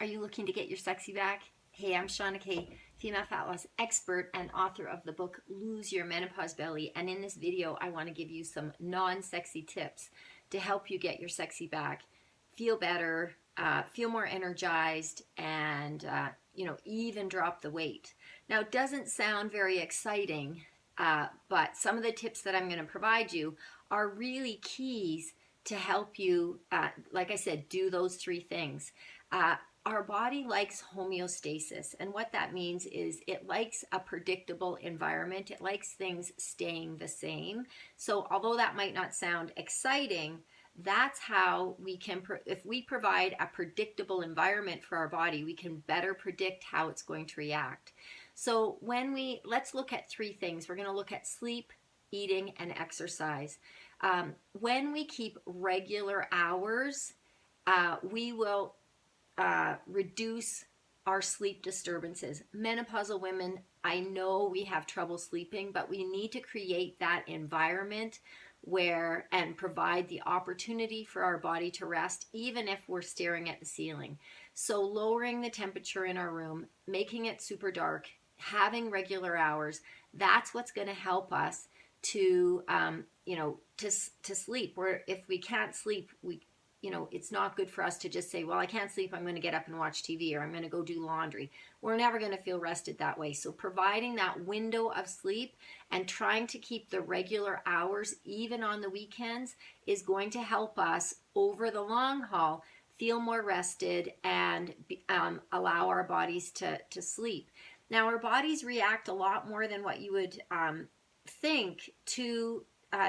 Are you looking to get your sexy back? Hey, I'm Shauna K, female fat loss expert and author of the book Lose Your Menopause Belly. And in this video, I want to give you some non-sexy tips to help you get your sexy back, feel better, feel more energized, and even drop the weight. Now, it doesn't sound very exciting, but some of the tips that I'm going to provide you are really keys to help you, like I said, do those three things. Our body likes homeostasis, and what that means is it likes a predictable environment. It likes things staying the same. So although that might not sound exciting, that's how we can, if we provide a predictable environment for our body, we can better predict how it's going to react. So let's look at three things. We're going to look at sleep, eating, and exercise. When we keep regular hours, we will reduce our sleep disturbances. Menopausal women, I know we have trouble sleeping, but we need to create that environment and provide the opportunity for our body to rest, even if we're staring at the ceiling. So lowering the temperature in our room, making it super dark, having regular hours, that's what's going to help us to sleep. Where if we can't sleep, it's not good for us to just say, well, I can't sleep, I'm going to get up and watch TV, or I'm going to go do laundry. We're never going to feel rested that way. So providing that window of sleep and trying to keep the regular hours, even on the weekends, is going to help us over the long haul feel more rested and allow our bodies to sleep. Now, our bodies react a lot more than what you would think to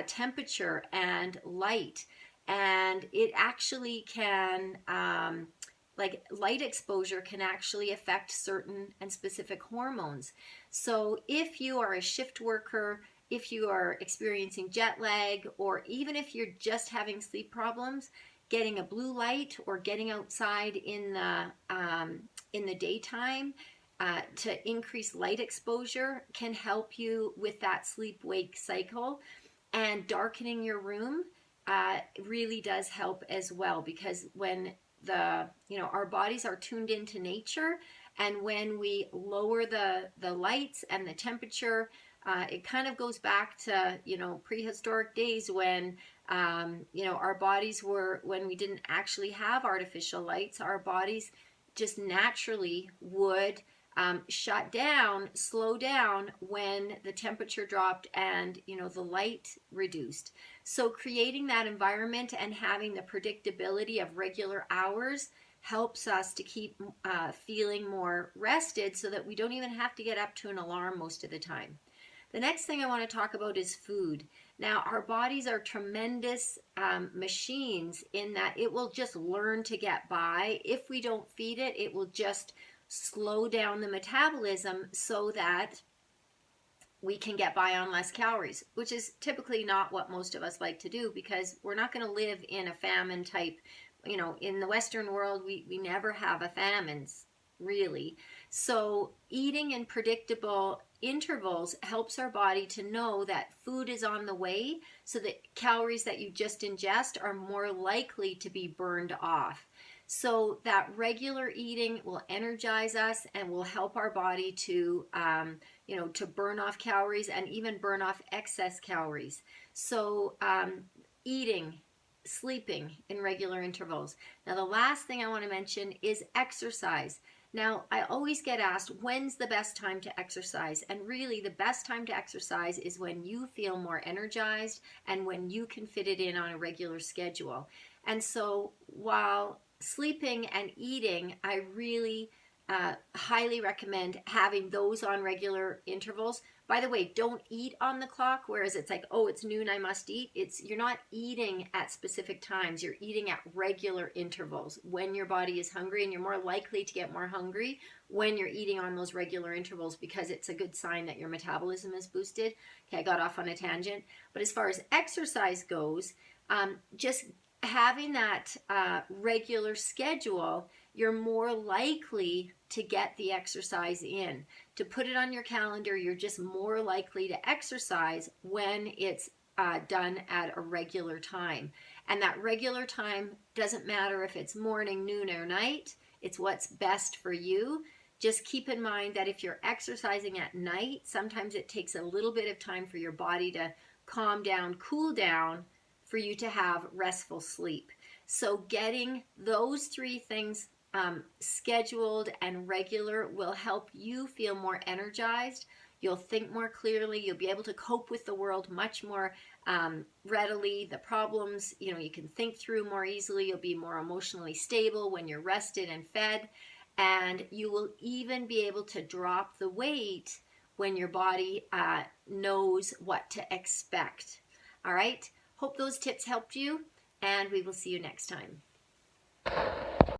temperature and light. And it actually can, light exposure can actually affect certain and specific hormones. So if you are a shift worker, if you are experiencing jet lag, or even if you're just having sleep problems, getting a blue light or getting outside in the daytime to increase light exposure can help you with that sleep-wake cycle. And darkening your room really does help as well, because when our bodies are tuned into nature, and when we lower the lights and the temperature, it kind of goes back to prehistoric days when our bodies were, when we didn't actually have artificial lights, our bodies just naturally would shut down, slow down when the temperature dropped and the light reduced. So creating that environment and having the predictability of regular hours helps us to keep feeling more rested, so that we don't even have to get up to an alarm most of the time. The next thing I want to talk about is food. Now, our bodies are tremendous machines in that it will just learn to get by. If we don't feed it, it will just slow down the metabolism so that we can get by on less calories, which is typically not what most of us like to do, because we're not going to live in a famine type, in the Western world, we never have a famines, really. So eating in predictable intervals helps our body to know that food is on the way, so that calories that you just ingest are more likely to be burned off. So that regular eating will energize us and will help our body to burn off calories and even burn off excess calories. So eating, sleeping in regular intervals. Now, the last thing I want to mention is exercise. Now, I always get asked, when's the best time to exercise? And really, the best time to exercise is when you feel more energized and when you can fit it in on a regular schedule. And so while sleeping and eating, I really highly recommend having those on regular intervals. By the way, don't eat on the clock, whereas it's like, oh, it's noon, I must eat. You're not eating at specific times. You're eating at regular intervals when your body is hungry, and you're more likely to get more hungry when you're eating on those regular intervals, because it's a good sign that your metabolism is boosted. Okay, I got off on a tangent. But as far as exercise goes, just having that regular schedule, you're more likely to get the exercise in. To put it on your calendar, you're just more likely to exercise when it's done at a regular time. And that regular time doesn't matter if it's morning, noon, or night. It's what's best for you. Just keep in mind that if you're exercising at night, sometimes it takes a little bit of time for your body to calm down, cool down, for you to have restful sleep. So getting those three things scheduled and regular will help you feel more energized. You'll think more clearly. You'll be able to cope with the world much more readily. The problems, you can think through more easily. You'll be more emotionally stable when you're rested and fed. And you will even be able to drop the weight when your body knows what to expect. All right? Hope those tips helped you, and we will see you next time.